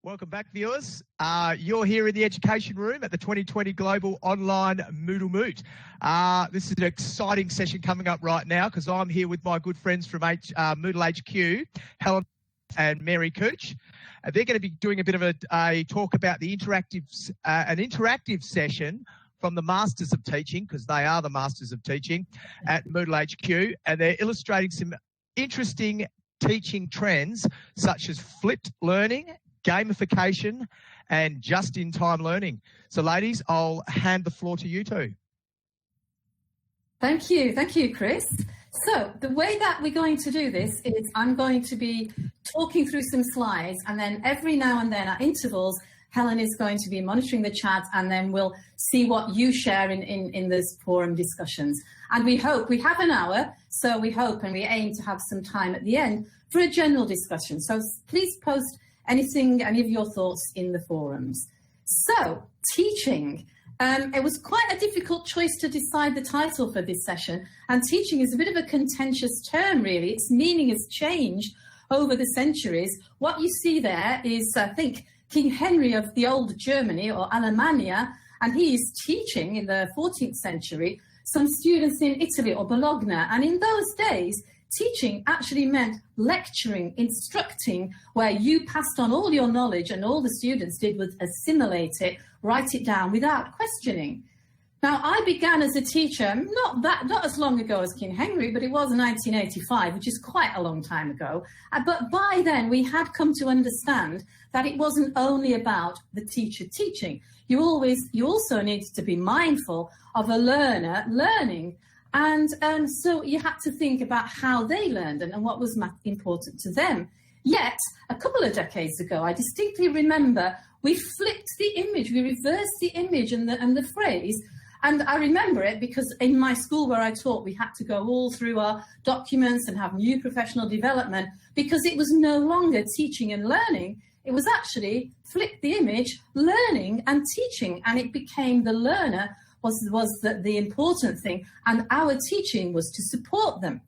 Welcome back, viewers. You're here in the education room at the 2020 Global Online MoodleMoot. This is an exciting session coming up right now because I'm here with my good friends from Moodle HQ, Helen and Mary Cooch. They're going to be doing a bit of a talk about the an interactive session from the Masters of Teaching, because they are the Masters of Teaching at Moodle HQ, and they're illustrating some interesting teaching trends such as flipped learning, gamification, and just-in-time learning. So, ladies, I'll hand the floor to you two. Thank you, Chris. So the way that we're going to do this is I'm going to be talking through some slides, and then every now and then at intervals, Helen is going to be monitoring the chat, and then we'll see what you share in this forum discussions. And we hope, we have an hour, so we hope and we aim to have some time at the end for a general discussion. So please post any of your thoughts in the forums. So, teaching. It was quite a difficult choice to decide the title for this session, and teaching is a bit of a contentious term, really. Its meaning has changed over the centuries. What you see there is, I think, King Henry of the old Germany, or Alemannia, and he is teaching in the 14th century some students in Italy or Bologna. And in those days, teaching actually meant lecturing, instructing, where you passed on all your knowledge and all the students did was assimilate it, write it down without questioning. Now, I began as a teacher not as long ago as King Henry, but it was 1985, which is quite a long time ago. But by then, we had come to understand that it wasn't only about the teacher teaching. You also needed to be mindful of a learner learning. And so you had to think about how they learned and what was important to them. Yet, a couple of decades ago, I distinctly remember we flipped the image, we reversed the image and the phrase. And I remember it because in my school where I taught, we had to go all through our documents and have new professional development because it was no longer teaching and learning. It was actually flip the image, learning and teaching, and it became the learner was the important thing, and our teaching was to support them.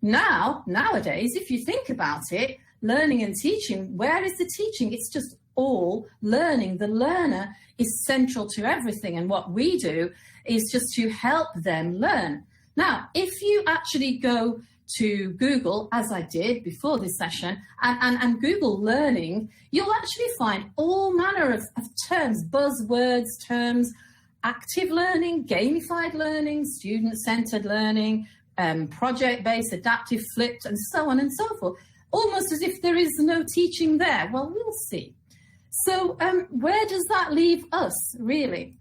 Nowadays, if you think about it, learning and teaching, where is the teaching? It's just all learning. The learner is central to everything, and what we do is just to help them learn. Now, if you actually go to Google, as I did before this session, and Google learning, you'll actually find all manner of terms, buzzwords, terms, active learning, gamified learning, student-centered learning, project-based, adaptive, flipped, and so on and so forth, almost as if there is no teaching there. Well, we'll see. So where does that leave us, really?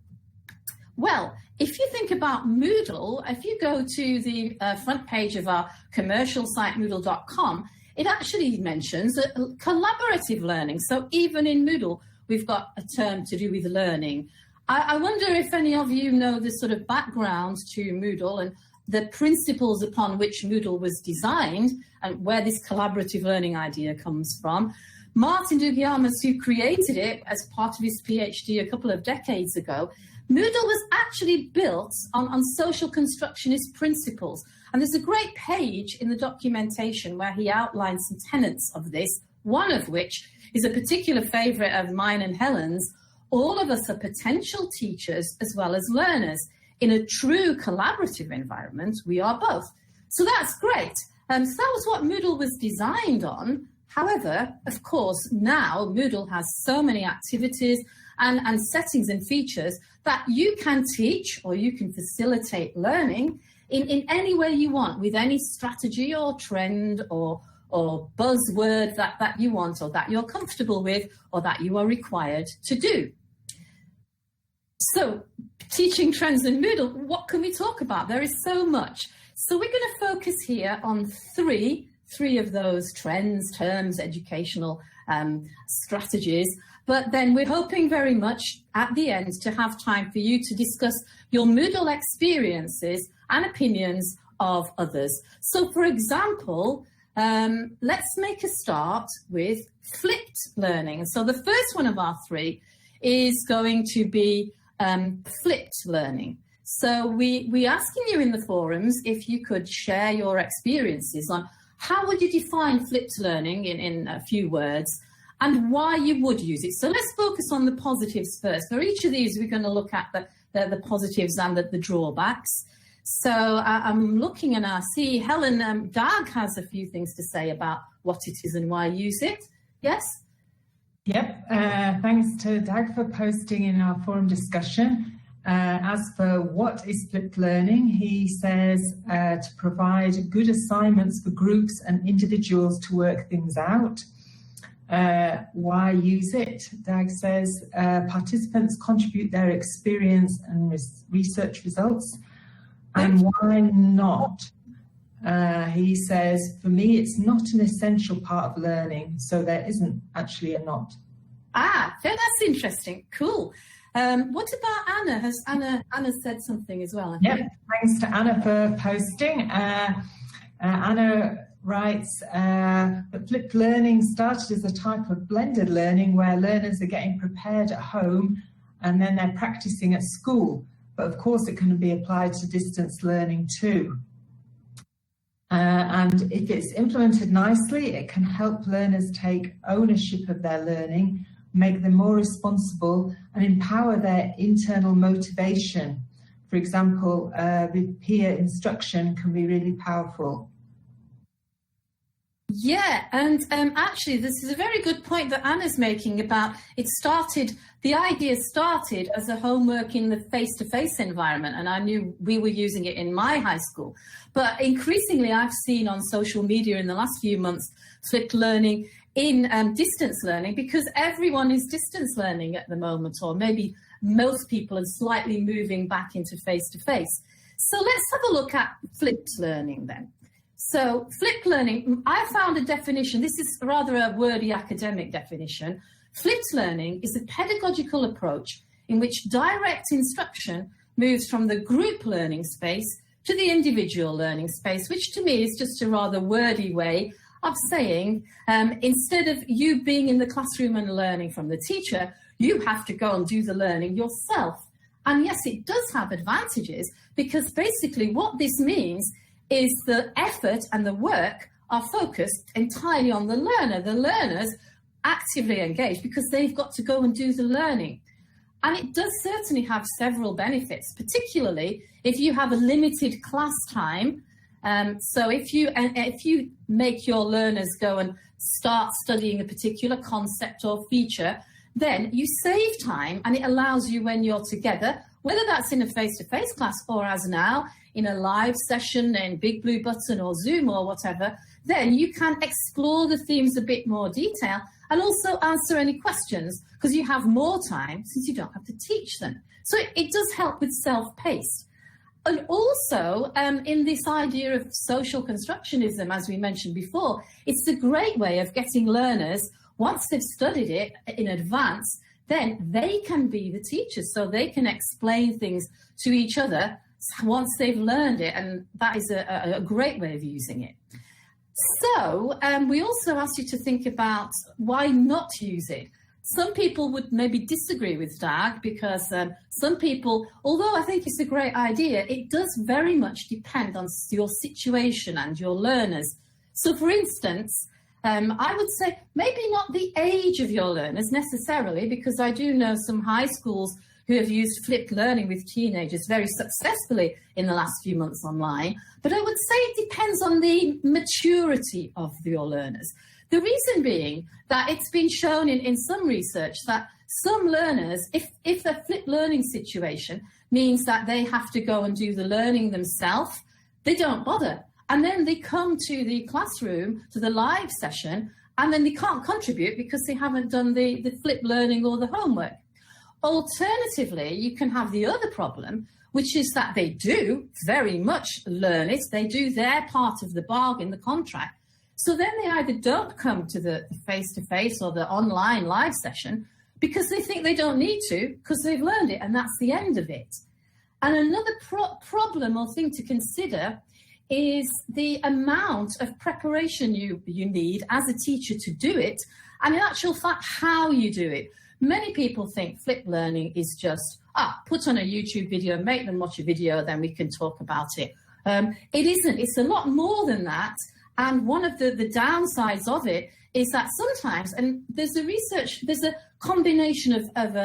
Well, if you think about Moodle, if you go to the front page of our commercial site, Moodle.com, it actually mentions collaborative learning. So even in Moodle, we've got a term to do with learning. I wonder if any of you know the sort of background to Moodle and the principles upon which Moodle was designed and where this collaborative learning idea comes from. Martin Dugiamas, who created it as part of his PhD a couple of decades ago, Moodle was actually built on social constructionist principles. And there's a great page in the documentation where he outlines some tenets of this, one of which is a particular favorite of mine and Helen's. All of us are potential teachers as well as learners. In a true collaborative environment, we are both. So that's great. So that was what Moodle was designed on. However, of course, now Moodle has so many activities and settings and features that you can teach or you can facilitate learning in any way you want, with any strategy or trend or buzzword that you want or that you're comfortable with or that you are required to do. So, teaching trends in Moodle, what can we talk about? There is so much. So we're going to focus here on three of those trends, terms, educational strategies. But then we're hoping very much at the end to have time for you to discuss your Moodle experiences and opinions of others. So, for example, let's make a start with flipped learning. So the first one of our three is going to be flipped learning. So we're asking you in the forums if you could share your experiences on how would you define flipped learning in a few words, and why you would use it. So let's focus on the positives first. For each of these, we're going to look at the positives and the drawbacks. So I'm looking and I see Helen, Dag has a few things to say about what it is and why I use it. Yes? Yep, thanks to Dag for posting in our forum discussion. As for what is flipped learning, he says to provide good assignments for groups and individuals to work things out. Why use it? Dag says participants contribute their experience and research results. And why not? He says, for me, it's not an essential part of learning, so there isn't actually a not. That's interesting. Cool. What about Anna? Has Anna said something as well? Yep, thanks to Anna for posting. Anna writes that flipped learning started as a type of blended learning where learners are getting prepared at home and then they're practicing at school. But of course, it can be applied to distance learning too. And if it's implemented nicely, it can help learners take ownership of their learning, make them more responsible, and empower their internal motivation. For example, with peer instruction can be really powerful. Yeah, and actually, this is a very good point that Anna's making about the idea started as a homework in the face-to-face environment, and I knew we were using it in my high school. But increasingly, I've seen on social media in the last few months flipped learning in distance learning, because everyone is distance learning at the moment, or maybe most people are slightly moving back into face-to-face. So let's have a look at flipped learning then. So flipped learning, I found a definition. This is rather a wordy academic definition. Flipped learning is a pedagogical approach in which direct instruction moves from the group learning space to the individual learning space, which to me is just a rather wordy way of saying instead of you being in the classroom and learning from the teacher, you have to go and do the learning yourself. And yes, it does have advantages, because basically what this means is the effort and the work are focused entirely on the learner. The learners actively engage because they've got to go and do the learning. And it does certainly have several benefits, particularly if you have a limited class time. So if you make your learners go and start studying a particular concept or feature, then you save time, and it allows you, when you're together, whether that's in a face-to-face class or as now in a live session in Big Blue Button or Zoom or whatever, then you can explore the themes a bit more detail and also answer any questions, because you have more time since you don't have to teach them. So it does help with self-paced. And also, in this idea of social constructionism, as we mentioned before, it's a great way of getting learners, once they've studied it in advance, then they can be the teachers, so they can explain things to each other once they've learned it, and that is a great way of using it. So we also asked you to think about why not use it. Some people would maybe disagree with Dag, because some people, although I think it's a great idea, it does very much depend on your situation and your learners. So for instance, I would say maybe not the age of your learners necessarily, because I do know some high schools who have used flipped learning with teenagers very successfully in the last few months online. But I would say it depends on the maturity of your learners. The reason being that it's been shown in some research that some learners, if a flipped learning situation means that they have to go and do the learning themselves, they don't bother. And then they come to the classroom, to the live session, and then they can't contribute because they haven't done the flipped learning or the homework. Alternatively, you can have the other problem, which is that they do very much learn it. They do their part of the bargain, the contract. So then they either don't come to the face-to-face or the online live session because they think they don't need to, because they've learned it, and that's the end of it. And another problem or thing to consider is the amount of preparation you need as a teacher to do it, and in actual fact, how you do it. Many people think flipped learning is just, put on a YouTube video, make them watch a video, then we can talk about it. It isn't. It's a lot more than that. And one of the downsides of it is that sometimes, and there's a combination of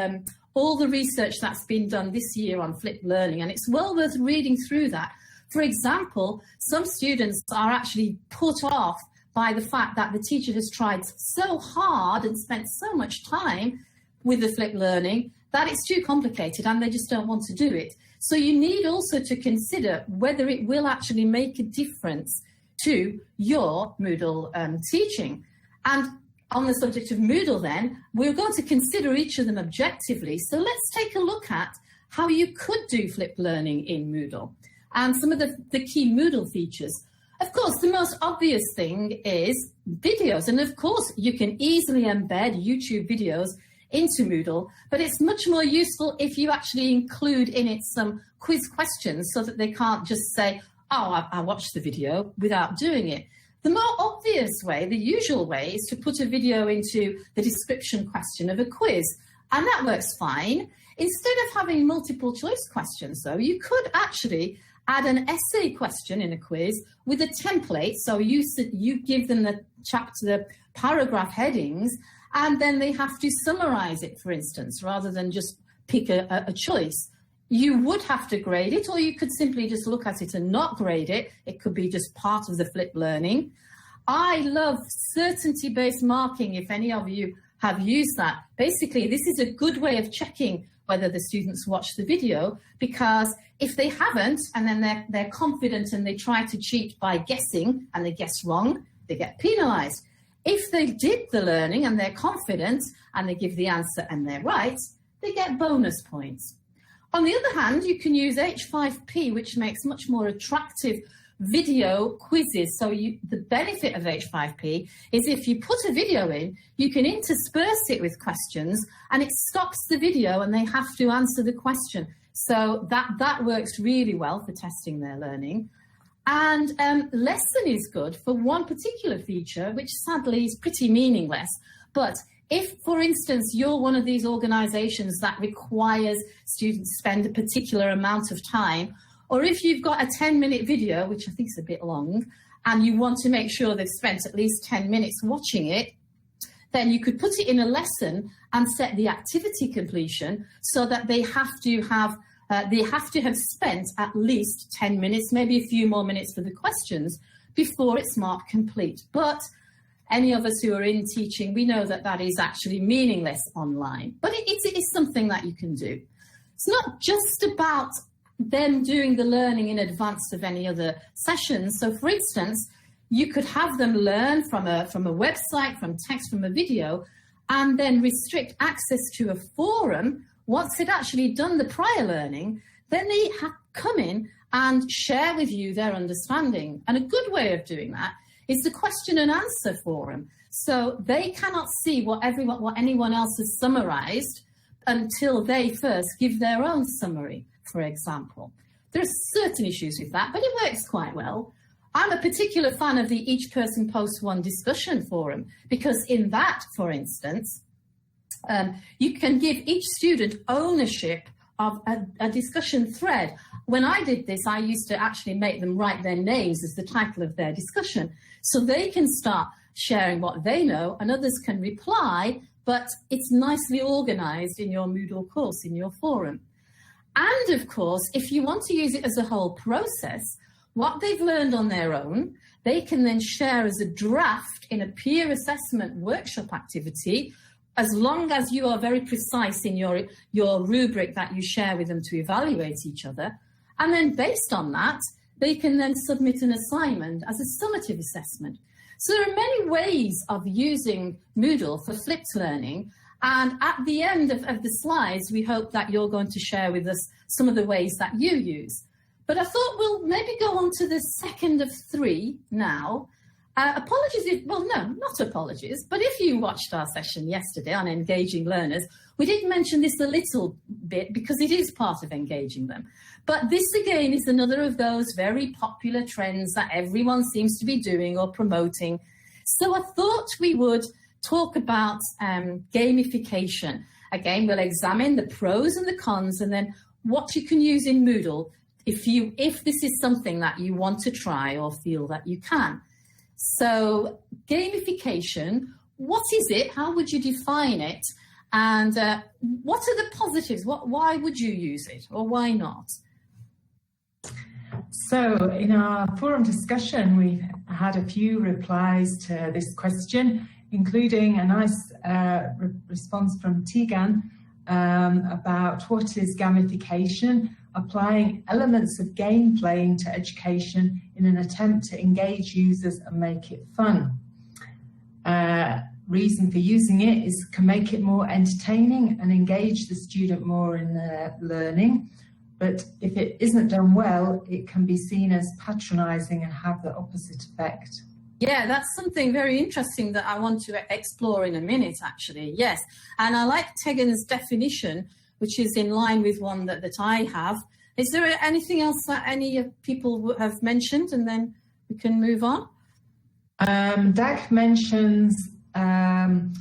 all the research that's been done this year on flipped learning, and it's well worth reading through that. For example, some students are actually put off by the fact that the teacher has tried so hard and spent so much time with the flipped learning that it's too complicated and they just don't want to do it. So you need also to consider whether it will actually make a difference to your Moodle teaching. And on the subject of Moodle then, we're going to consider each of them objectively. So let's take a look at how you could do flipped learning in Moodle and some of the key Moodle features. Of course, the most obvious thing is videos. And of course, you can easily embed YouTube videos into Moodle, but it's much more useful if you actually include in it some quiz questions so that they can't just say, oh, I watched the video without doing it. The more obvious way, the usual way, is to put a video into the description question of a quiz, and that works fine. Instead of having multiple choice questions, though, you could actually add an essay question in a quiz with a template. So you give them the paragraph headings, and then they have to summarize it, for instance, rather than just pick a choice. You would have to grade it, or you could simply just look at it and not grade it. It could be just part of the flipped learning. I love certainty-based marking, if any of you have used that. Basically, this is a good way of checking whether the students watch the video, because if they haven't, and then they're confident and they try to cheat by guessing and they guess wrong, they get penalized. If they did the learning and they're confident and they give the answer and they're right, they get bonus points. On the other hand, you can use H5P, which makes much more attractive video quizzes. So the benefit of H5P is if you put a video in, you can intersperse it with questions and it stops the video and they have to answer the question. So that works really well for testing their learning. And lesson is good for one particular feature, which sadly is pretty meaningless. But if, for instance, you're one of these organizations that requires students spend a particular amount of time, or if you've got a 10-minute video, which I think is a bit long, and you want to make sure they've spent at least 10 minutes watching it, then you could put it in a lesson and set the activity completion so that they have to have spent at least 10 minutes, maybe a few more minutes for the questions before it's marked complete. But any of us who are in teaching, we know that that is actually meaningless online, but it is something that you can do. It's not just about them doing the learning in advance of any other sessions. So for instance, you could have them learn from a website, from text, from a video, and then restrict access to a forum. Once they'd actually done the prior learning, then they come in and share with you their understanding. And a good way of doing that is the question and answer forum. So they cannot see what anyone else has summarized until they first give their own summary, for example. There are certain issues with that, but it works quite well. I'm a particular fan of the Each Person Posts One discussion forum, because in that, for instance, you can give each student ownership of a discussion thread. When I did this, I used to actually make them write their names as the title of their discussion, so they can start sharing what they know and others can reply, but it's nicely organized in your Moodle course, in your forum. And of course, if you want to use it as a whole process, what they've learned on their own, they can then share as a draft in a peer assessment workshop activity, as long as you are very precise in your rubric that you share with them to evaluate each other. And then based on that, they can then submit an assignment as a summative assessment. So there are many ways of using Moodle for flipped learning. And at the end of the slides, we hope that you're going to share with us some of the ways that you use. But I thought we'll maybe go on to the second of three now. Apologies, not apologies, but if you watched our session yesterday on engaging learners, we did mention this a little bit because it is part of engaging them. But this again is another of those very popular trends that everyone seems to be doing or promoting. So I thought we would talk about gamification. Again, we'll examine the pros and the cons and then what you can use in Moodle if this is something that you want to try or feel that you can. So gamification, what is it? How would you define it? And what are the positives? Why would you use it, or why not? So in our forum discussion, we've had a few replies to this question, including a nice response from Tegan about what is gamification, applying elements of gameplay into education in an attempt to engage users and make it fun. Reason for using it is can make it more entertaining and engage the student more in their learning. But if it isn't done well, it can be seen as patronising and have the opposite effect. Yeah, that's something very interesting that I want to explore in a minute, actually. Yes, and I like Tegan's definition, which is in line with one that I have. Is there anything else that any people have mentioned, and then we can move on? Dag mentions Moodle,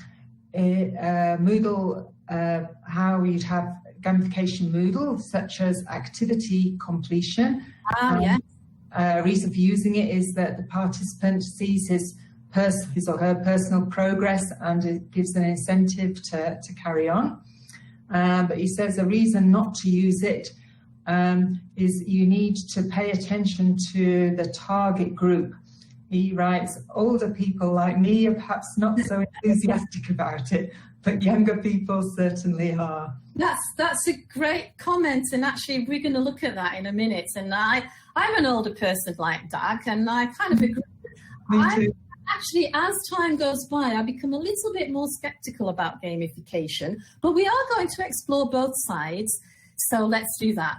how you'd have gamification Moodle, such as activity completion. Yeah. Reason for using it is that the participant sees his or her personal progress, and it gives an incentive to carry on. But he says a reason not to use it is you need to pay attention to the target group. He writes, older people like me are perhaps not so enthusiastic about it, but younger people certainly are. That's a great comment, and actually we're going to look at that in a minute. And I'm an older person like Dag, and I kind of agree. Me too. Actually, as time goes by, I become a little bit more skeptical about gamification, but we are going to explore both sides. So let's do that.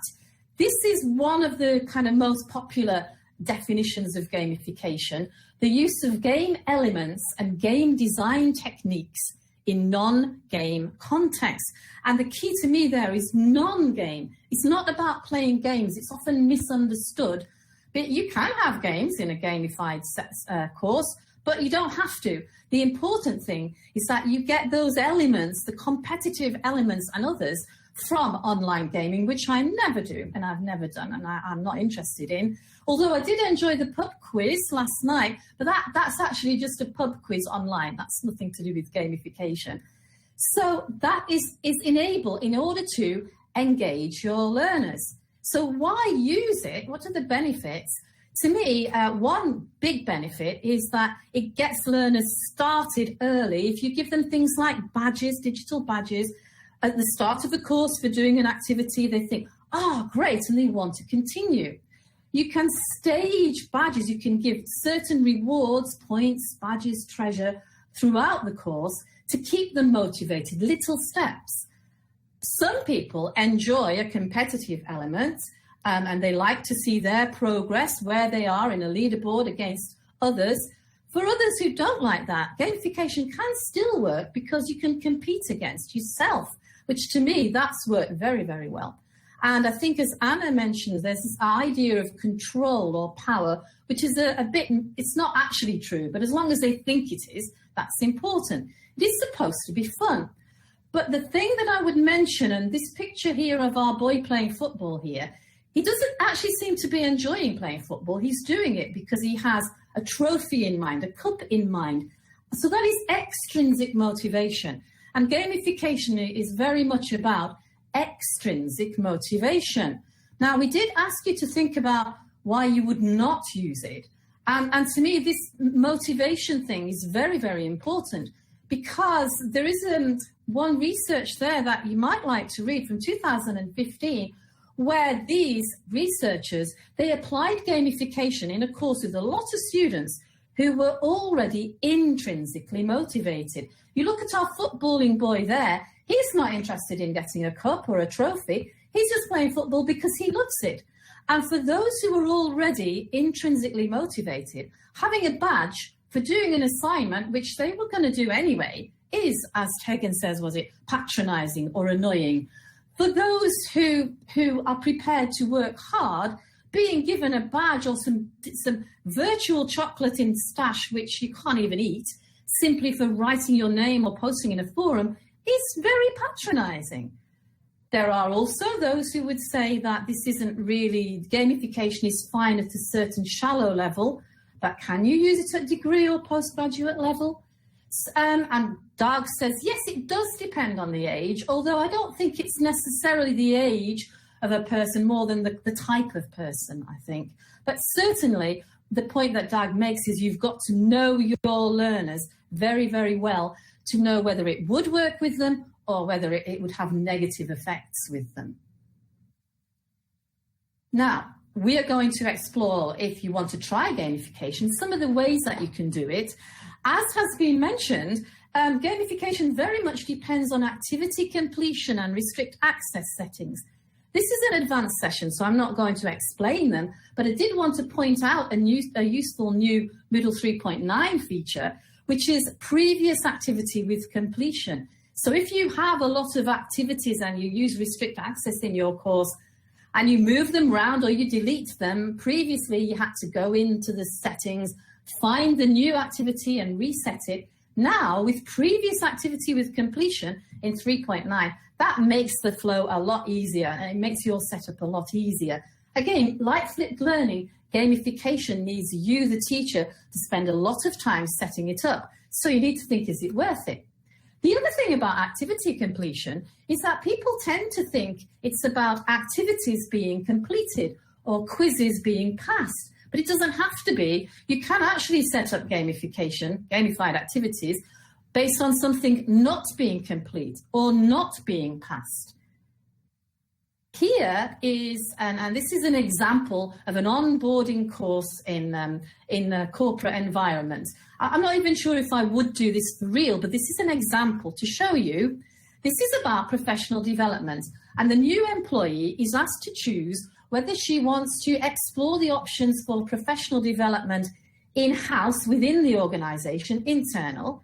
This is one of the kind of most popular definitions of gamification, the use of game elements and game design techniques in non-game contexts. And the key to me there is non-game. It's not about playing games. It's often misunderstood. But you can have games in a gamified course, but you don't have to. The important thing is that you get those elements, the competitive elements and others, from online gaming, which I never do, and I've never done, and I'm not interested in. Although I did enjoy the pub quiz last night, but that's actually just a pub quiz online. That's nothing to do with gamification. So that is enabled in order to engage your learners. So why use it? What are the benefits? To me, one big benefit is that it gets learners started early. If you give them things like badges, digital badges, at the start of the course for doing an activity, they think, oh, great, and they want to continue. You can stage badges. You can give certain rewards, points, badges, treasure throughout the course to keep them motivated, little steps. Some people enjoy a competitive element and they like to see their progress, where they are in a leaderboard against others. For others who don't like that, gamification can still work because you can compete against yourself, which to me, that's worked very, very well. And I think, as Anna mentioned, there's this idea of control or power, which is a bit, it's not actually true, but as long as they think it is, that's important. It is supposed to be fun. But the thing that I would mention, and this picture here of our boy playing football here, he doesn't actually seem to be enjoying playing football. He's doing it because he has a trophy in mind, a cup in mind. So that is extrinsic motivation. And gamification is very much about extrinsic motivation. Now, we did ask you to think about why you would not use it. And to me, this motivation thing is very, very important, because there is one research there that you might like to read from 2015, where these researchers, they applied gamification in a course with a lot of students who were already intrinsically motivated. You look at our footballing boy there, he's not interested in getting a cup or a trophy. He's just playing football because he loves it. And for those who are already intrinsically motivated, having a badge for doing an assignment, which they were going to do anyway, is, as Tegan says, was it patronising or annoying? For those who are prepared to work hard, being given a badge or some virtual chocolate in stash, which you can't even eat, simply for writing your name or posting in a forum, is very patronising. There are also those who would say that this isn't really, gamification is fine at a certain shallow level, but can you use it at degree or postgraduate level? And Doug says, yes, it does depend on the age, although I don't think it's necessarily the age of a person more than the type of person, I think. But certainly the point that Doug makes is you've got to know your learners very, very well to know whether it would work with them or whether it would have negative effects with them. Now, we are going to explore, if you want to try gamification, some of the ways that you can do it. As has been mentioned, gamification very much depends on activity completion and restrict access settings. This is an advanced session, so I'm not going to explain them, but I did want to point out a useful new Moodle 3.9 feature, which is previous activity with completion. So if you have a lot of activities and you use restrict access in your course, and you move them around or you delete them, previously you had to go into the settings, find the new activity and reset it. Now, with previous activity with completion in 3.9, that makes the flow a lot easier and it makes your setup a lot easier. Again, like flipped learning, gamification needs you, the teacher, to spend a lot of time setting it up. So you need to think, is it worth it? The other thing about activity completion is that people tend to think it's about activities being completed or quizzes being passed, but it doesn't have to be. You can actually set up gamification, gamified activities, based on something not being complete or not being passed. Here is, and this is an example of an onboarding course in a corporate environment. I'm not even sure if I would do this for real, but this is an example to show you. This is about professional development, and the new employee is asked to choose whether she wants to explore the options for professional development in-house within the organization, internal,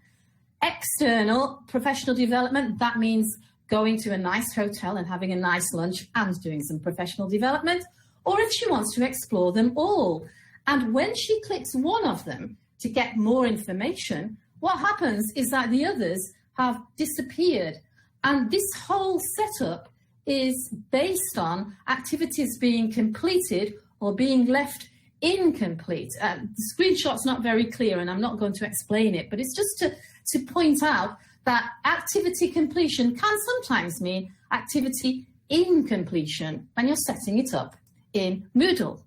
external professional development. That means going to a nice hotel and having a nice lunch and doing some professional development, or if she wants to explore them all. And when she clicks one of them to get more information, what happens is that the others have disappeared. And this whole setup is based on activities being completed or being left incomplete. The screenshot's not very clear and I'm not going to explain it, but it's just to point out that activity completion can sometimes mean activity incompletion when you're setting it up in Moodle.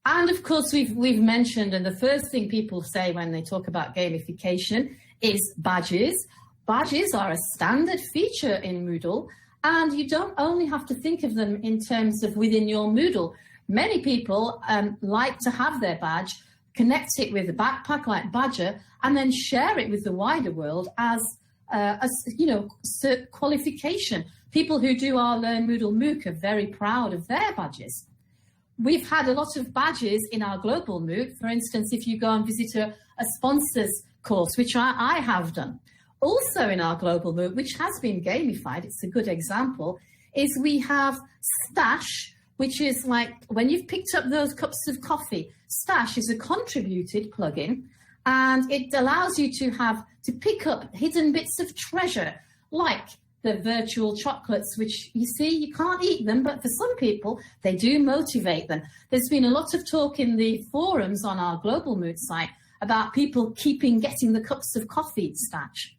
And of course, we've mentioned, and the first thing people say when they talk about gamification is badges. Badges are a standard feature in Moodle, and you don't only have to think of them in terms of within your Moodle. Many people like to have their badge, connect it with a backpack like Badger, and then share it with the wider world as qualification. People who do our Learn Moodle MOOC are very proud of their badges. We've had a lot of badges in our global MOOC. For instance, if you go and visit a sponsors course, which I have done. Also in our global MOOC, which has been gamified, it's a good example, is we have Stash, which is like when you've picked up those cups of coffee. Stash is a contributed plugin, and it allows you to pick up hidden bits of treasure, like the virtual chocolates, which you see, you can't eat them, but for some people, they do motivate them. There's been a lot of talk in the forums on our Global Mood site about people getting the cups of coffee Stash.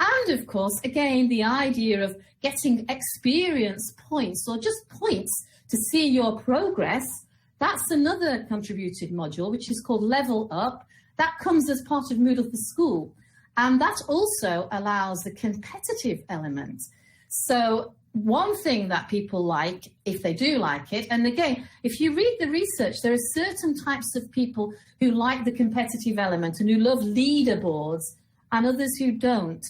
And of course, again, the idea of getting experience points or just points to see your progress, that's another contributed module, which is called Level Up. That comes as part of Moodle for School. And that also allows the competitive element. So one thing that people like, if they do like it, and again, if you read the research, there are certain types of people who like the competitive element and who love leaderboards and others who don't.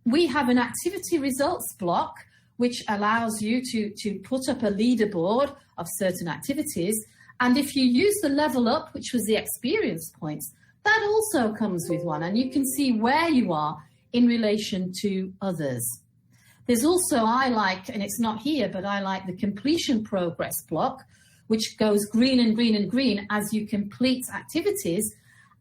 We have an activity results block, which allows you to put up a leaderboard of certain activities. And if you use the Level Up, which was the experience points, that also comes with one, and you can see where you are in relation to others. There's also, I like, and it's not here, but I like the completion progress block, which goes green and green and green as you complete activities.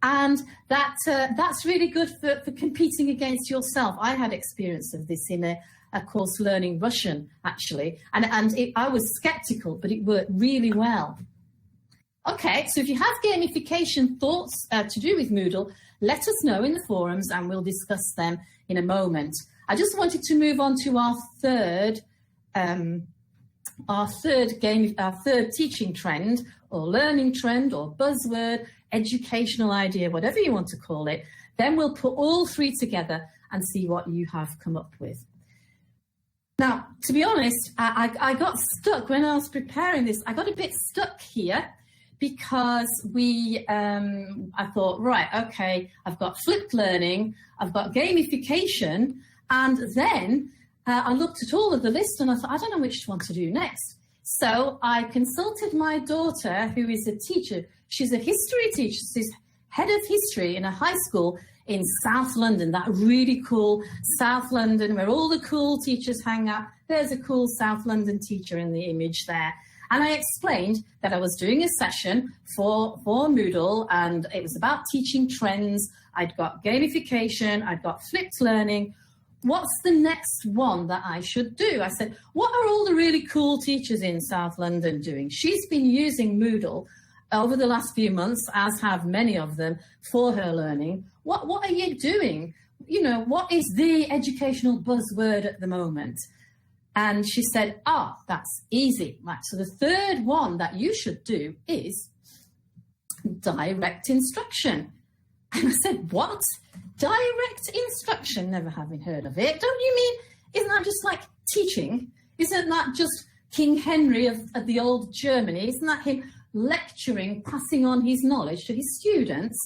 And that's really good for competing against yourself. I had experience of this in a course learning Russian, actually, and I was skeptical, but it worked really well. Okay, so if you have gamification thoughts to do with Moodle, let us know in the forums and we'll discuss them in a moment. I just wanted to move on to our third teaching trend or learning trend or buzzword, educational idea, whatever you want to call it. Then we'll put all three together and see what you have come up with. Now, to be honest, I got stuck when I was preparing this. I got a bit stuck here because I thought, right, okay, I've got flipped learning, I've got gamification, and then I looked at all of the list and I thought, I don't know which one to do next. So I consulted my daughter, who is a teacher. She's a history teacher. She's head of history in a high school in South London, that really cool South London where all the cool teachers hang out. There's a cool South London teacher in the image there. And I explained that I was doing a session for Moodle and it was about teaching trends. I'd got gamification, I'd got flipped learning. What's the next one that I should do? I said, what are all the really cool teachers in South London doing? She's been using Moodle over the last few months, as have many of them, for her learning. What are you doing? You know, what is the educational buzzword at the moment? And she said, that's easy. Right, so the third one that you should do is direct instruction. And I said, what? Direct instruction? Never having heard of it. Don't you mean, isn't that just like teaching? Isn't that just King Henry of the old Germany? Isn't that him lecturing, passing on his knowledge to his students?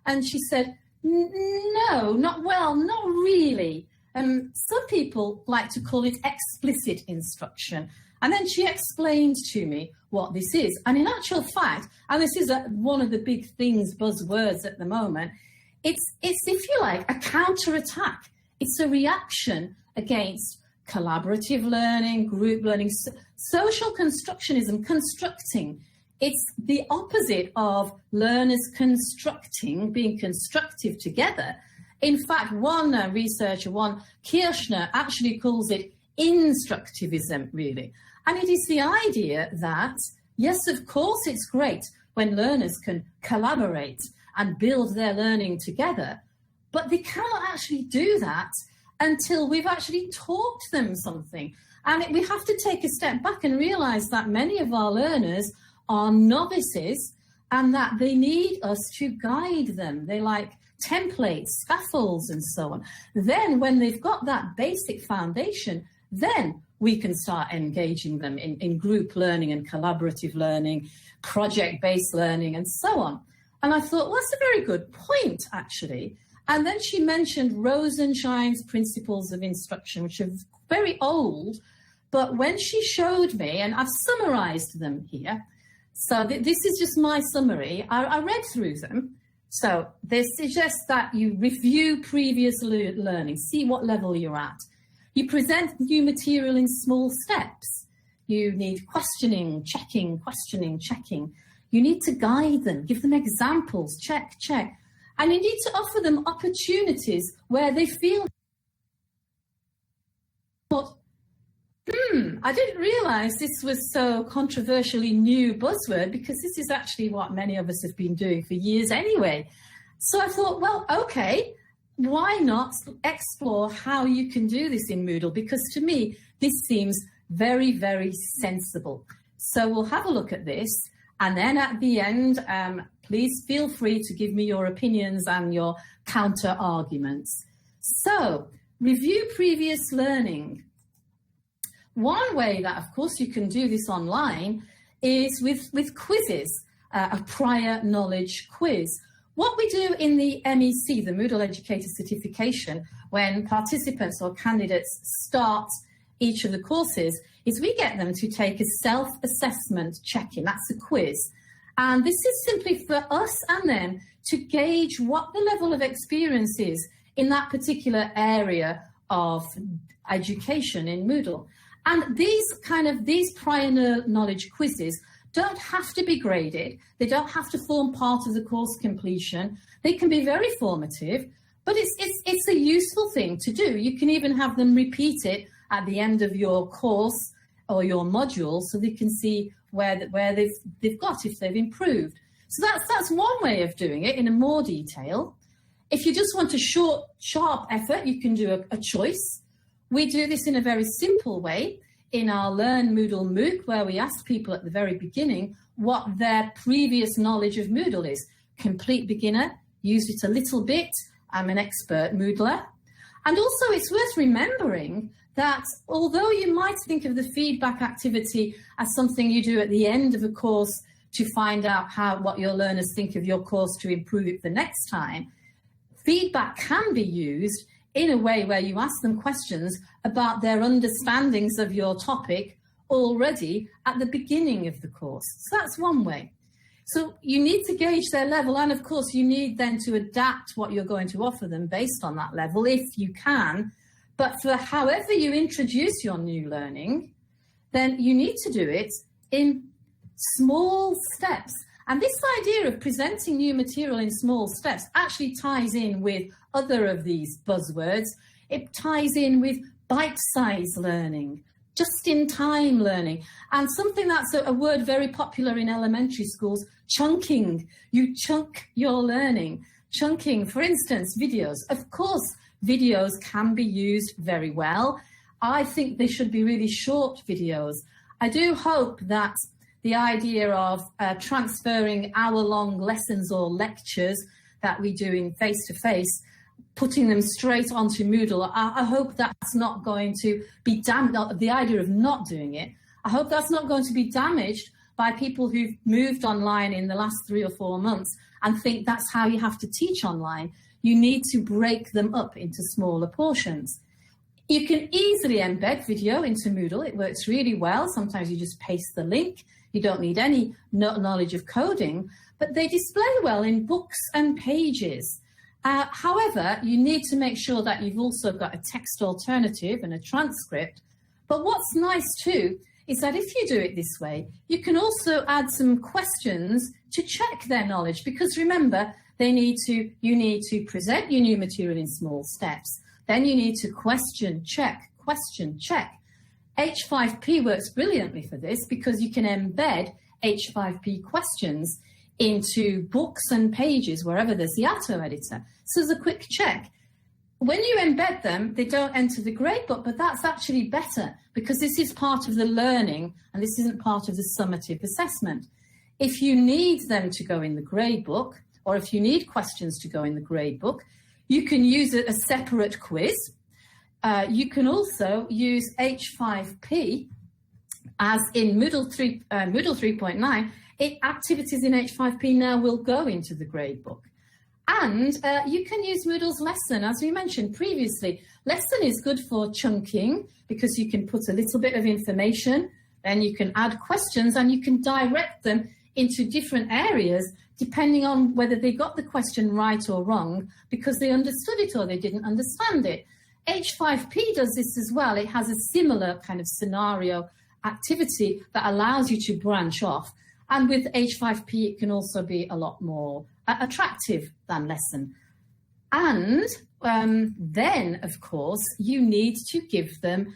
And she said, no, not really. Some people like to call it explicit instruction. And then she explained to me what this is. And in actual fact, and this is one of the big things, buzzwords at the moment, it's if you like, a counterattack. It's a reaction against collaborative learning, group learning, social constructionism, constructing. It's the opposite of learners constructing, being constructive together. In fact, one researcher, Kirchner, actually calls it instructivism, really. And it is the idea that, yes, of course, it's great when learners can collaborate and build their learning together, but they cannot actually do that until we've actually taught them something. And we have to take a step back and realize that many of our learners are novices and that they need us to guide them. They like templates, scaffolds, and so on. Then when they've got that basic foundation, then we can start engaging them in group learning and collaborative learning, project-based learning, and so on. And I thought, well, that's a very good point, actually. And then she mentioned Rosenshine's principles of instruction, which are very old. But when she showed me, and I've summarized them here, so this is just my summary. I read through them. So they suggest that you review previous learning, see what level you're at. You present new material in small steps. You need questioning, checking, questioning, checking. You need to guide them, give them examples, check. And you need to offer them opportunities where they feel, I didn't realize this was so controversially new buzzword, because this is actually what many of us have been doing for years anyway. So I thought, well, okay, why not explore how you can do this in Moodle? Because to me, this seems very, very sensible. So we'll have a look at this. And then at the end, please feel free to give me your opinions and your counter arguments. So review previous learning. One way that, of course, you can do this online is with quizzes, a prior knowledge quiz. What we do in the MEC, the Moodle Educator Certification, when participants or candidates start each of the courses, is we get them to take a self-assessment check-in. That's a quiz. And this is simply for us and them to gauge what the level of experience is in that particular area of education in Moodle. And these prior knowledge quizzes don't have to be graded. They don't have to form part of the course completion. They can be very formative, but it's a useful thing to do. You can even have them repeat it at the end of your course or your module so they can see where they've got, if they've improved. So that's one way of doing it in a more detail. If you just want a short, sharp effort, you can do a choice. We do this in a very simple way in our Learn Moodle MOOC, where we ask people at the very beginning what their previous knowledge of Moodle is. Complete beginner, used it a little bit, I'm an expert Moodler. And also it's worth remembering that although you might think of the feedback activity as something you do at the end of a course to find out what your learners think of your course to improve it the next time, feedback can be used in a way where you ask them questions about their understandings of your topic already at the beginning of the course. So that's one way. So you need to gauge their level, and of course you need then to adapt what you're going to offer them based on that level if you can. But for however you introduce your new learning, then you need to do it in small steps. And this idea of presenting new material in small steps actually ties in with other of these buzzwords. It ties in with bite-sized learning, just-in-time learning, and something that's a word very popular in elementary schools, chunking. You chunk your learning. Chunking, for instance, videos. Of course, videos can be used very well. I think they should be really short videos. I do hope that the idea of transferring hour-long lessons or lectures that we do in face-to-face, putting them straight onto Moodle, I hope that's not going to be damaged. The idea of not doing it, I hope that's not going to be damaged by people who've moved online in the last 3 or 4 months and think that's how you have to teach online. You need to break them up into smaller portions. You can easily embed video into Moodle. It works really well. Sometimes you just paste the link. You don't need any knowledge of coding, but they display well in books and pages. However, you need to make sure that you've also got a text alternative and a transcript. But what's nice too is that if you do it this way, you can also add some questions to check their knowledge, because remember, you need to present your new material in small steps. Then you need to question check. H5P works brilliantly for this because you can embed H5P questions into books and pages wherever there's the auto editor. So there's a quick check. When you embed them, they don't enter the gradebook, but that's actually better because this is part of the learning and this isn't part of the summative assessment. If you need them to go in the gradebook, or if you need questions to go in the gradebook, you can use a separate quiz. You can also use H5P, as in Moodle 3.9, activities in H5P now will go into the gradebook. And you can use Moodle's lesson, as we mentioned previously. Lesson is good for chunking because you can put a little bit of information, then you can add questions and you can direct them into different areas depending on whether they got the question right or wrong because they understood it or they didn't understand it. H5P does this as well. It has a similar kind of scenario activity that allows you to branch off. And with H5P, it can also be a lot more attractive than lesson. And then, of course, you need to give them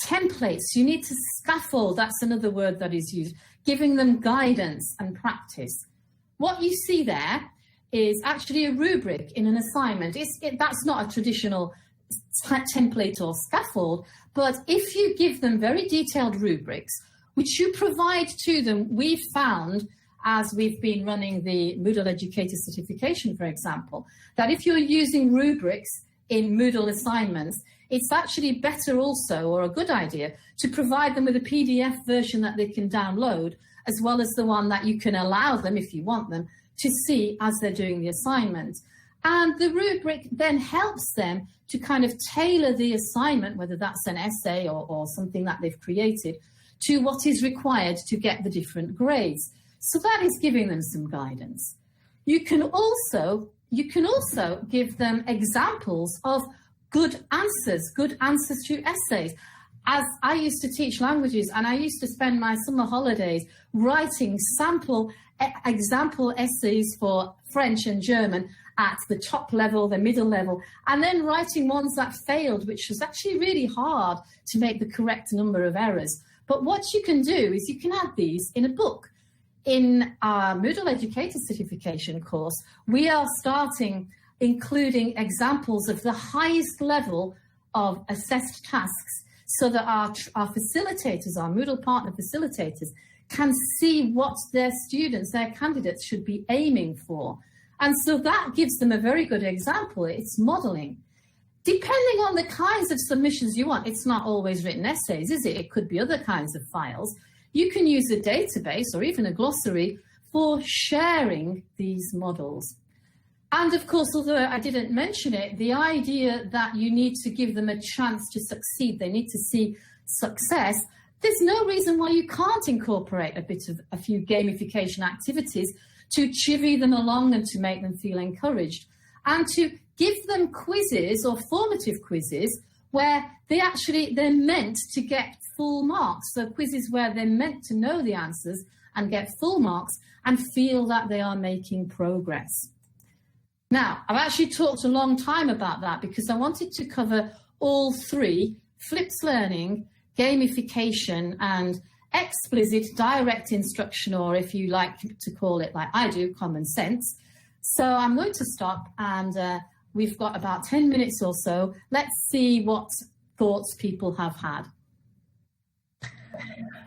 templates. You need to scaffold. That's another word that is used, giving them guidance and practice. What you see there is actually a rubric in an assignment. That's not a traditional template or scaffold, but if you give them very detailed rubrics, which you provide to them, we've found, as we've been running the Moodle Educator Certification, for example, that if you're using rubrics in Moodle assignments, it's actually better also, or a good idea, to provide them with a PDF version that they can download, as well as the one that you can allow them, if you want them, to see as they're doing the assignment. And the rubric then helps them to kind of tailor the assignment, whether that's an essay or something that they've created, to what is required to get the different grades. So that is giving them some guidance. You can also give them examples of good answers to essays. As I used to teach languages and I used to spend my summer holidays writing example essays for French and German at the top level, the middle level, and then writing ones that failed, which was actually really hard to make the correct number of errors. But what you can do is you can add these in a book. In our Moodle Educator Certification course, we are starting including examples of the highest level of assessed tasks so that our facilitators, our Moodle partner facilitators, can see what their students, their candidates should be aiming for. And so that gives them a very good example. It's modeling. Depending on the kinds of submissions you want, it's not always written essays, is it? It could be other kinds of files. You can use a database or even a glossary for sharing these models. And of course, although I didn't mention it, the idea that you need to give them a chance to succeed, they need to see success, there's no reason why you can't incorporate a few gamification activities to chivvy them along and to make them feel encouraged, and to give them quizzes or formative quizzes where they're meant to get full marks. So quizzes where they're meant to know the answers and get full marks and feel that they are making progress. Now, I've actually talked a long time about that because I wanted to cover all three: flipped learning, gamification, and explicit direct instruction, or if you like to call it like I do, common sense. So I'm going to stop, and we've got about 10 minutes or so. Let's see what thoughts people have had.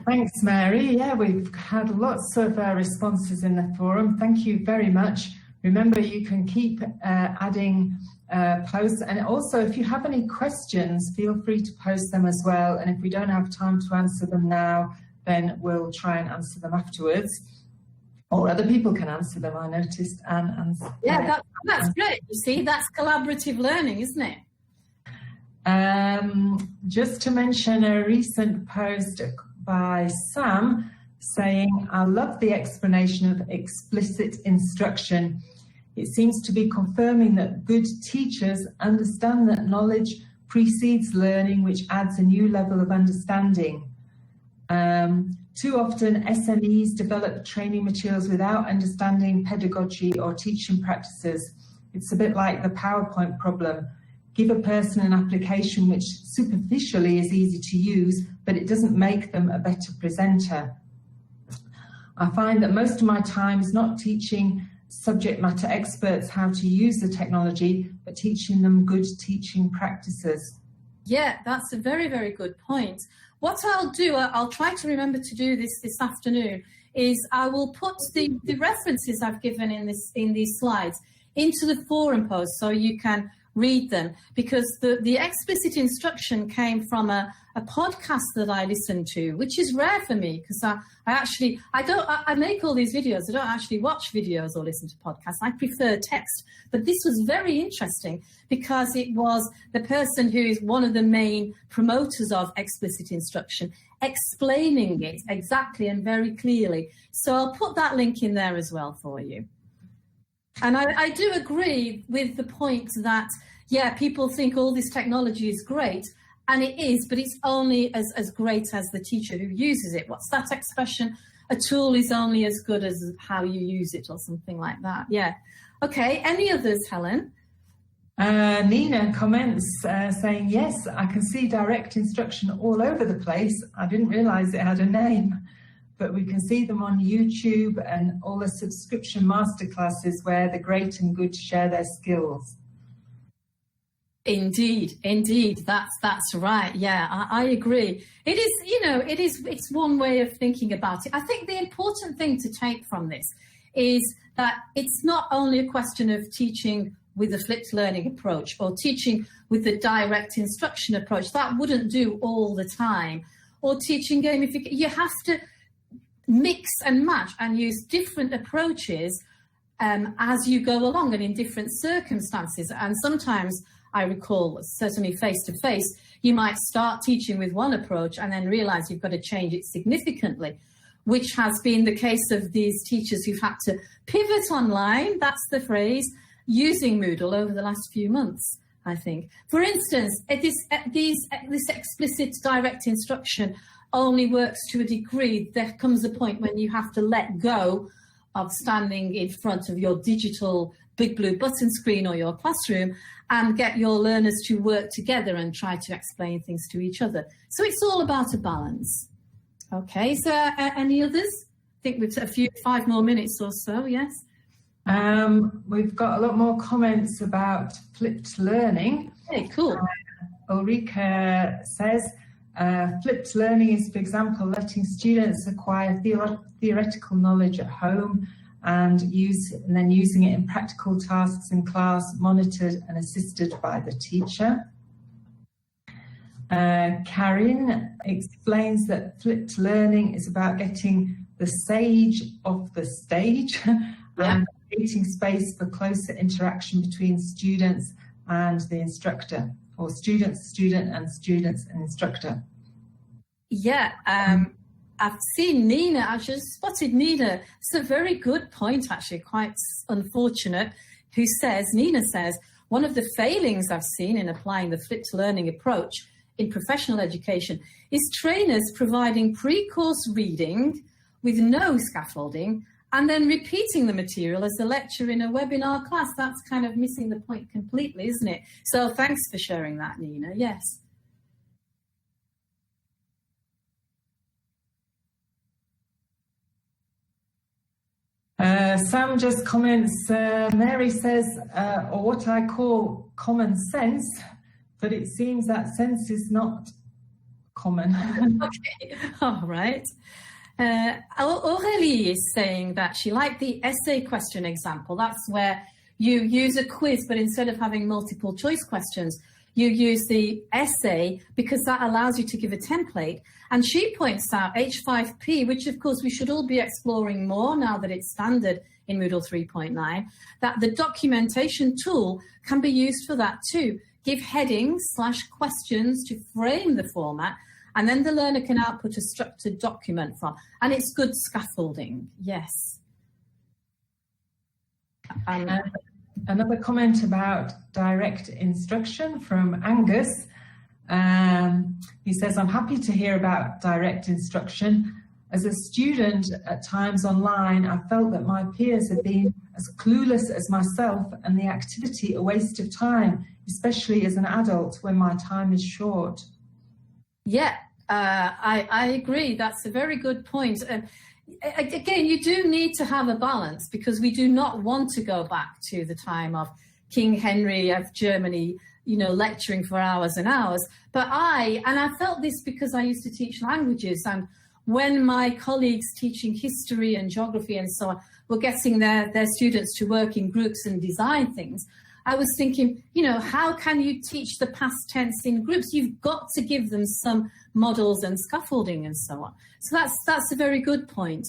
Thanks, Mary. Yeah, we've had lots of responses in the forum. Thank you very much. Remember, you can keep adding posts, and also if you have any questions, feel free to post them as well. And if we don't have time to answer them now, then we'll try and answer them afterwards. Or other people can answer them, I noticed. Yeah, that's great. You see, that's collaborative learning, isn't it? Just to mention a recent post by Sam saying, I love the explanation of explicit instruction. It seems to be confirming that good teachers understand that knowledge precedes learning, which adds a new level of understanding. Too often, SMEs develop training materials without understanding pedagogy or teaching practices. It's a bit like the PowerPoint problem. Give a person an application which superficially is easy to use, but it doesn't make them a better presenter. I find that most of my time is not teaching subject matter experts how to use the technology, but teaching them good teaching practices. Yeah, that's a very, very good point. What I'll do, I'll try to remember to do this afternoon, is I will put the references I've given in these slides into the forum post so you can read them, because the explicit instruction came from a podcast that I listened to, which is rare for me because I make all these videos. I don't actually watch videos or listen to podcasts. I prefer text. But this was very interesting because it was the person who is one of the main promoters of explicit instruction explaining it exactly and very clearly. So I'll put that link in there as well for you. And I do agree with the point that, yeah, people think all this technology is great, and it is, but it's only as great as the teacher who uses it. What's that expression? A tool is only as good as how you use it, or something like that. Yeah. Okay, any others, Helen? Nina comments saying, yes, I can see direct instruction all over the place. I didn't realise it had a name. But we can see them on YouTube and all the subscription masterclasses where the great and good share their skills. Indeed, that's right. Yeah, I agree. It is, it's one way of thinking about it. I think the important thing to take from this is that it's not only a question of teaching with a flipped learning approach or teaching with the direct instruction approach. That wouldn't do all the time. Or teaching gamification. You have to mix and match and use different approaches as you go along and in different circumstances. And sometimes I recall, certainly face-to-face, you might start teaching with one approach and then realize you've got to change it significantly, which has been the case of these teachers who've had to pivot online, that's the phrase, using Moodle over the last few months, I think. For instance, this explicit direct instruction only works to a degree. There comes a point when you have to let go of standing in front of your digital big blue button screen or your classroom and get your learners to work together and try to explain things to each other. So it's all about a balance. Okay, so any others? I think we've 5 more minutes or so, yes? We've got a lot more comments about flipped learning. Okay, cool. Ulrika says, flipped learning is, for example, letting students acquire theoretical knowledge at home and then using it in practical tasks in class, monitored and assisted by the teacher. Karin explains that flipped learning is about getting the sage off the stage and creating space for closer interaction between students and the instructor, or student and instructor. Yeah, I've seen Nina, I've just spotted Nina. It's a very good point, actually, quite unfortunate, Nina says, one of the failings I've seen in applying the flipped learning approach in professional education is trainers providing pre-course reading with no scaffolding and then repeating the material as a lecture in a webinar class. That's kind of missing the point completely, isn't it? So thanks for sharing that, Nina. Yes. Sam just comments, Mary says, or what I call common sense, but it seems that sense is not common. Okay, all right. Aurélie is saying that she liked the essay question example. That's where you use a quiz, but instead of having multiple choice questions, you use the essay because that allows you to give a template. And she points out H5P, which of course we should all be exploring more now that it's standard in Moodle 3.9, that the documentation tool can be used for that too. Give headings/questions to frame the format, and then the learner can output a structured document from. And it's good scaffolding, yes. Another comment about direct instruction from Angus. He says, I'm happy to hear about direct instruction. As a student at times online, I felt that my peers had been as clueless as myself and the activity a waste of time, especially as an adult when my time is short. Yeah, I agree. That's a very good point. Again, you do need to have a balance because we do not want to go back to the time of King Henry of Germany, you know, lecturing for hours and hours. But I felt this because I used to teach languages, and when my colleagues teaching history and geography and so on were getting their students to work in groups and design things, I was thinking, you know, how can you teach the past tense in groups? You've got to give them some models and scaffolding and so on. So that's a very good point.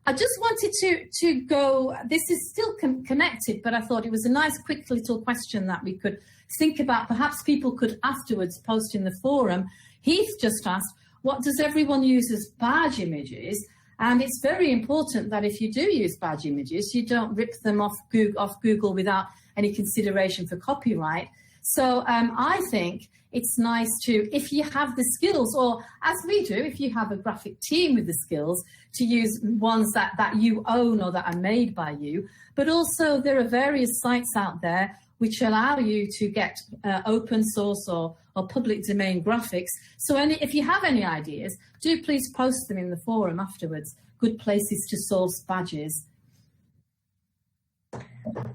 I just wanted to go, this is still connected, but I thought it was a nice, quick little question that we could think about. Perhaps people could afterwards post in the forum. Heath just asked, what does everyone use as badge images? And it's very important that if you do use badge images, you don't rip them off Google without any consideration for copyright. So I think it's nice to, if you have the skills, or as we do, if you have a graphic team with the skills, to use ones that you own or that are made by you. But also there are various sites out there which allow you to get open source or public domain graphics. So if you have any ideas, do please post them in the forum afterwards. Good places to source badges.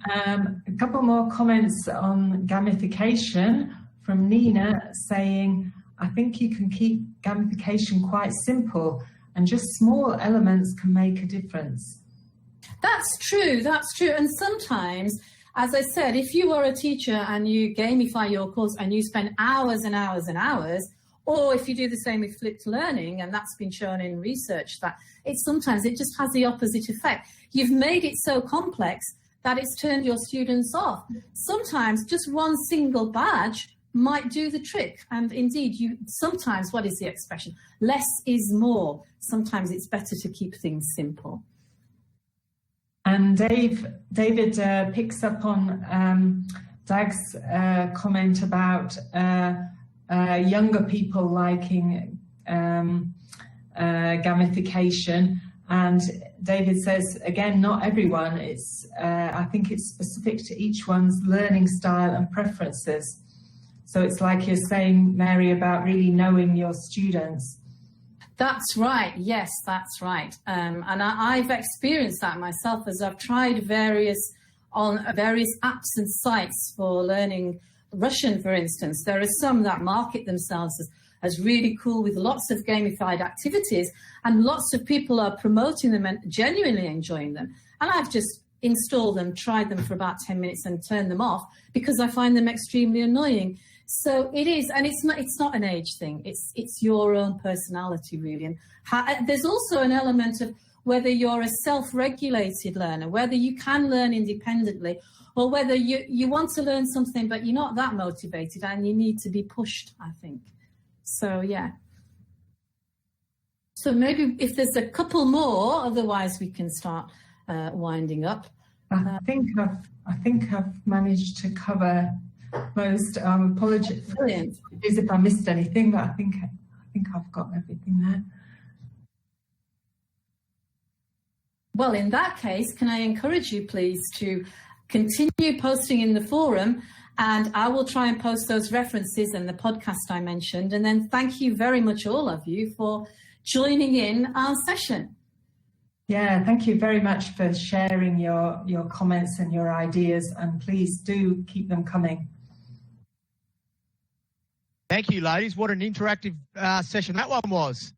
A couple more comments on gamification from Nina saying, I think you can keep gamification quite simple and just small elements can make a difference. That's true, that's true. And sometimes, as I said, if you are a teacher and you gamify your course and you spend hours and hours and hours, or if you do the same with flipped learning, and that's been shown in research, that sometimes it just has the opposite effect. You've made it so complex that it's turned your students off. Sometimes just one single badge might do the trick. And indeed, sometimes, what is the expression? Less is more. Sometimes it's better to keep things simple. And David picks up on Dag's comment about younger people liking gamification. And David says, again, not everyone. I think it's specific to each one's learning style and preferences. So it's like you're saying, Mary, about really knowing your students. That's right. Yes, that's right. And I've experienced that myself as I've tried various apps and sites for learning Russian, for instance. There are some that market themselves as really cool with lots of gamified activities, and lots of people are promoting them and genuinely enjoying them. And I've just installed them, tried them for about 10 minutes and turned them off because I find them extremely annoying. So it is, and it's not an age thing. It's your own personality, really. And there's also an element of whether you're a self-regulated learner, whether you can learn independently, or whether you want to learn something but you're not that motivated and you need to be pushed, I think. So yeah. So maybe if there's a couple more, otherwise we can start winding up. I think I've managed to cover most. Apologies if I missed anything, but I think I've got everything there. Well, in that case, can I encourage you, please, to continue posting in the forum, and I will try and post those references and the podcast I mentioned. And then thank you very much, all of you, for joining in our session. Yeah, thank you very much for sharing your comments and your ideas, and please do keep them coming. Thank you, ladies. What an interactive session that one was.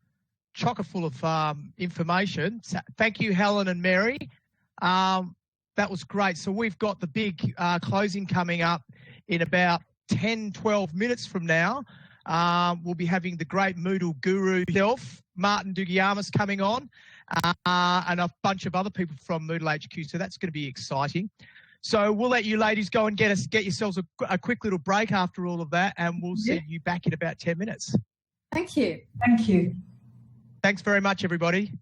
Chocker full of information. So thank you, Helen and Mary. That was great. So we've got the big closing coming up in about 10, 12 minutes from now. We'll be having the great Moodle guru himself, Martin Dugiamas, coming on, and a bunch of other people from Moodle HQ. So that's going to be exciting. So we'll let you ladies go and get yourselves a quick little break after all of that, and we'll see you back in about 10 minutes. Thank you. Thank you. Thanks very much, everybody.